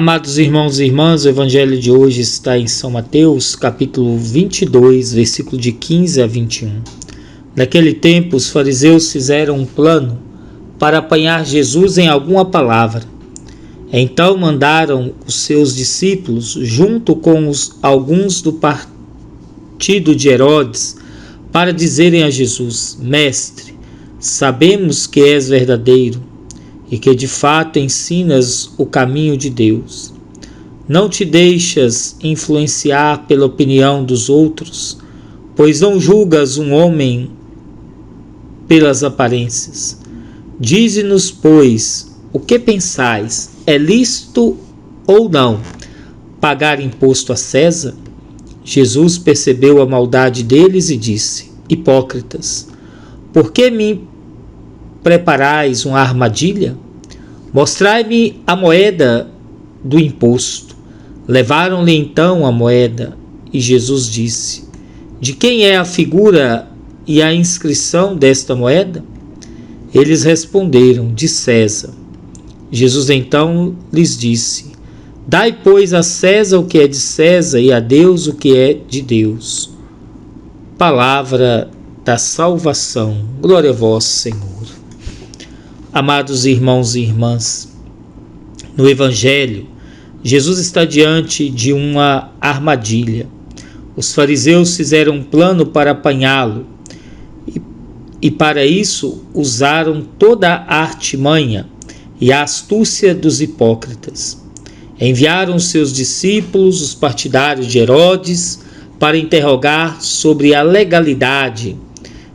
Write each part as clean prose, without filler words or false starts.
Amados irmãos e irmãs, o evangelho de hoje está em São Mateus, capítulo 22, versículo de 15 a 21. Naquele tempo, os fariseus fizeram um plano para apanhar Jesus em alguma palavra. Então mandaram os seus discípulos, junto com alguns do partido de Herodes, para dizerem a Jesus: Mestre, sabemos que és verdadeiro e que de fato ensinas o caminho de Deus. Não te deixas influenciar pela opinião dos outros, pois não julgas um homem pelas aparências. Dize-nos, pois, o que pensais? É lícito ou não pagar imposto a César? Jesus percebeu a maldade deles e disse: Hipócritas, por que me preparais uma armadilha? Mostrai-me a moeda do imposto. Levaram-lhe então a moeda, e Jesus disse: De quem é a figura e a inscrição desta moeda? Eles responderam: De César. Jesus então lhes disse: Dai, pois, a César o que é de César e a Deus o que é de Deus. Palavra da salvação. Glória a vós, Senhor. Amados irmãos e irmãs, no Evangelho, Jesus está diante de uma armadilha. Os fariseus fizeram um plano para apanhá-lo e para isso usaram toda a artimanha e a astúcia dos hipócritas. Enviaram seus discípulos, os partidários de Herodes, para interrogar sobre a legalidade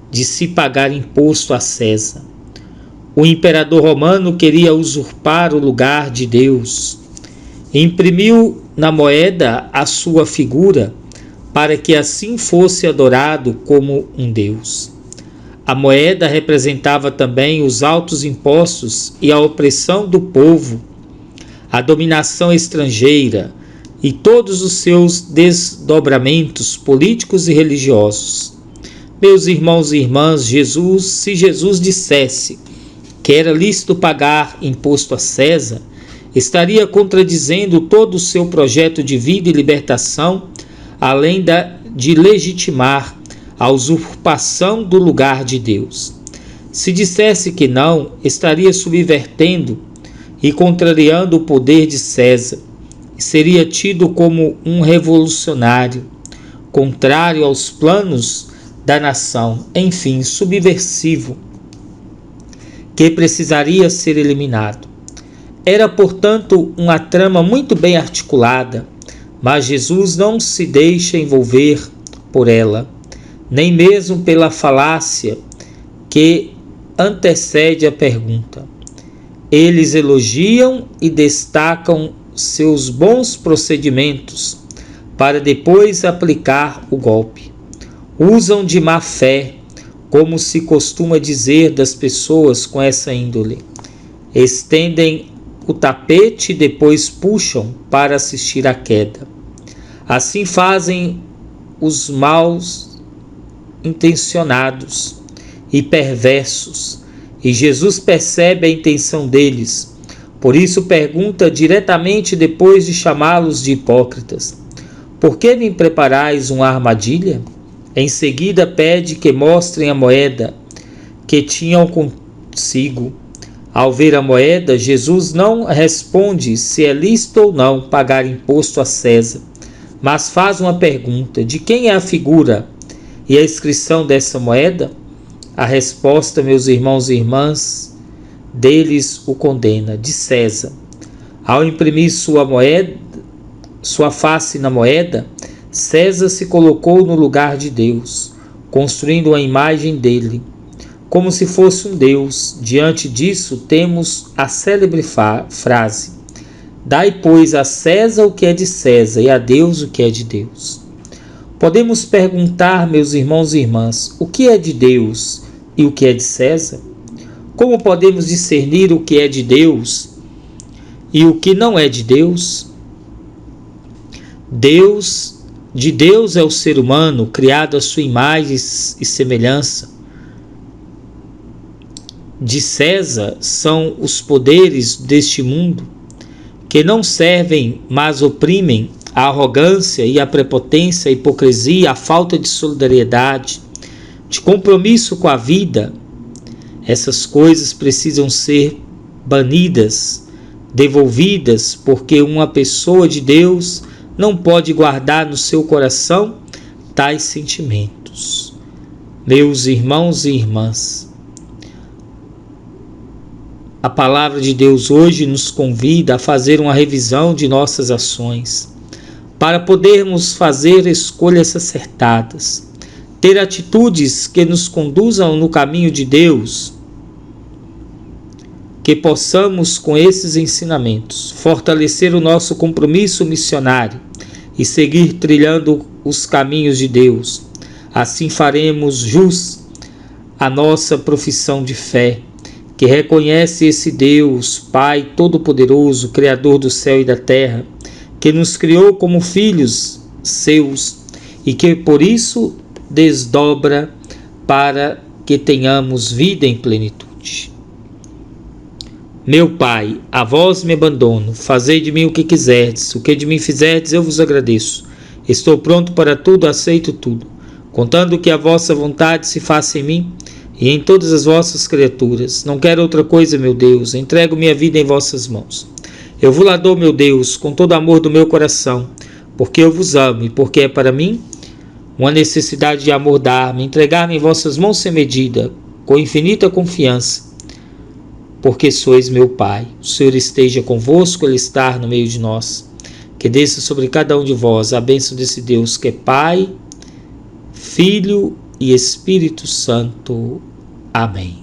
de se pagar imposto a César. O imperador romano queria usurpar o lugar de Deus. Imprimiu na moeda a sua figura, para que assim fosse adorado como um Deus. A moeda representava também os altos impostos e a opressão do povo, a dominação estrangeira e todos os seus desdobramentos políticos e religiosos. Meus irmãos e irmãs, se Jesus dissesse que era lícito pagar imposto a César, estaria contradizendo todo o seu projeto de vida e libertação, além de legitimar a usurpação do lugar de Deus. Se dissesse que não, estaria subvertendo e contrariando o poder de César, e seria tido como um revolucionário, contrário aos planos da nação, enfim, subversivo, que precisaria ser eliminado. Era, portanto, uma trama muito bem articulada, mas Jesus não se deixa envolver por ela, nem mesmo pela falácia que antecede a pergunta. Eles elogiam e destacam seus bons procedimentos para depois aplicar o golpe. Usam de má fé, como se costuma dizer das pessoas com essa índole. Estendem o tapete e depois puxam para assistir à queda. Assim fazem os maus intencionados e perversos, e Jesus percebe a intenção deles. Por isso pergunta diretamente depois de chamá-los de hipócritas: Por que me preparais uma armadilha? Em seguida pede que mostrem a moeda que tinham consigo. Ao ver a moeda, Jesus não responde se é lícito ou não pagar imposto a César, mas faz uma pergunta: de quem é a figura e a inscrição dessa moeda? A resposta, meus irmãos e irmãs, deles o condena: de César. Ao imprimir sua face na moeda, César se colocou no lugar de Deus, construindo uma imagem dele, como se fosse um Deus. Diante disso, temos a célebre frase: Dai, pois, a César o que é de César e a Deus o que é de Deus. Podemos perguntar, meus irmãos e irmãs, o que é de Deus e o que é de César? Como podemos discernir o que é de Deus e o que não é de Deus? De Deus é o ser humano, criado à sua imagem e semelhança. De César são os poderes deste mundo, que não servem, mas oprimem, a arrogância e a prepotência, a hipocrisia, a falta de solidariedade, de compromisso com a vida. Essas coisas precisam ser banidas, devolvidas, porque uma pessoa de Deus não pode guardar no seu coração tais sentimentos. Meus irmãos e irmãs, a palavra de Deus hoje nos convida a fazer uma revisão de nossas ações, para podermos fazer escolhas acertadas, ter atitudes que nos conduzam no caminho de Deus, que possamos, com esses ensinamentos, fortalecer o nosso compromisso missionário e seguir trilhando os caminhos de Deus. Assim faremos jus à nossa profissão de fé, que reconhece esse Deus, Pai Todo-Poderoso, Criador do céu e da terra, que nos criou como filhos seus e que por isso desdobra para que tenhamos vida em plenitude. Meu Pai, a vós me abandono, fazei de mim o que quiserdes, o que de mim fizerdes eu vos agradeço. Estou pronto para tudo, aceito tudo, contando que a vossa vontade se faça em mim e em todas as vossas criaturas. Não quero outra coisa, meu Deus, entrego minha vida em vossas mãos. Eu vos dou, meu Deus, com todo o amor do meu coração, porque eu vos amo e porque é para mim uma necessidade de amor dar-me, entregar-me em vossas mãos sem medida, com infinita confiança, porque sois meu Pai. O Senhor esteja convosco, Ele está no meio de nós. Que desça sobre cada um de vós a bênção desse Deus que é Pai, Filho e Espírito Santo. Amém.